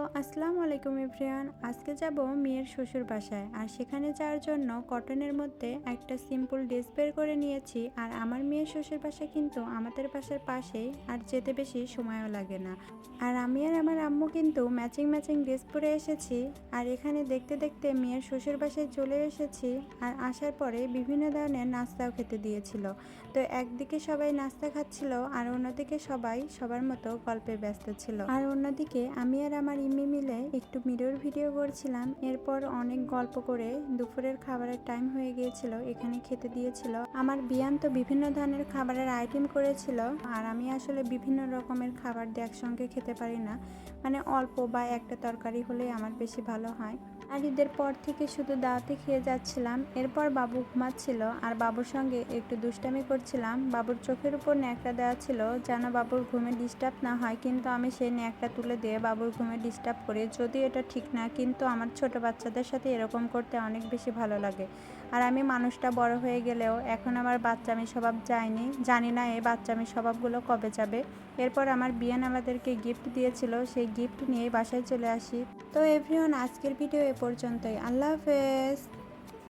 আসসালামু আলাইকুম এভরিওয়ান। আজকে যাব মেয়ের শ্বশুর বাসায়, আর সেখানে যাওয়ার জন্য কটনের মধ্যে একটা সিম্পল ড্রেস বের করে নিয়েছি। আর আমার মেয়ের শ্বশুর বাসা কিন্তু আমাদের বাসার পাশেই, আর যেতে বেশি সময়ও লাগে না। আর আমি আর আমার আম্মু কিন্তু ম্যাচিং ম্যাচিং ড্রেস পরে এসেছি। আর এখানে দেখতে দেখতে মেয়ের শ্বশুর বাসায় চলে এসেছি। আর আসার পরে বিভিন্ন ধরনের নাস্তাও খেতে দিয়েছিল। তো একদিকে সবাই নাস্তা খাচ্ছিল, আর অন্যদিকে সবাই সবার মতো গল্পে ব্যস্ত ছিল। আর অন্যদিকে আমি আর আমার ইম্মি মিলে একটু মিরর ভিডিও করছিলাম। এরপর অনেক গল্প করে দুপুরের খাবারের টাইম হয়ে গিয়েছিল, এখানে খেতে দিয়েছিল। আমার বিয়ান তো বিভিন্ন ধরনের খাবারের আইটেম করেছিল, আর আমি আসলে বিভিন্ন রকমের খাবার দিয়ে একসঙ্গে খেতে পারি না, মানে অল্প বা একটা তরকারি হলেই আমার বেশি ভালো হয়। আর ঈদের পর থেকে শুধু দাওয়াতে খেয়ে যাচ্ছিলাম। এরপর বাবু ঘুমাচ্ছিল, আর বাবুর সঙ্গে একটু দুষ্টামি করছিলাম। বাবুর চোখের উপর ন্যাকড়া দেওয়া ছিল যেন বাবুর ঘুমে ডিস্টার্ব না হয়, কিন্তু আমি সেই ন্যাকড়া তুলে দিয়ে বাবুর ঘুমে ডিস্টার্ব করি। যদিও এটা ঠিক না, কিন্তু আমার ছোট বাচ্চাদের সাথে এরকম করতে অনেক বেশি ভালো লাগে। আর আমি মানুষটা বড় হয়ে গেলেও এখন আমার বাচ্চামি স্বভাব যায়নি, জানি না এই বাচ্চামি স্বভাবগুলো কবে যাবে। এরপর আমার বিয়ান আমাদেরকে গিফট দিয়েছিল, সেই গিফট নিয়ে বাসায় চলে আসি। তো এভরিওয়ান, আজকের ভিডিও এ পর্যন্তই। আল্লাহ হাফেজ।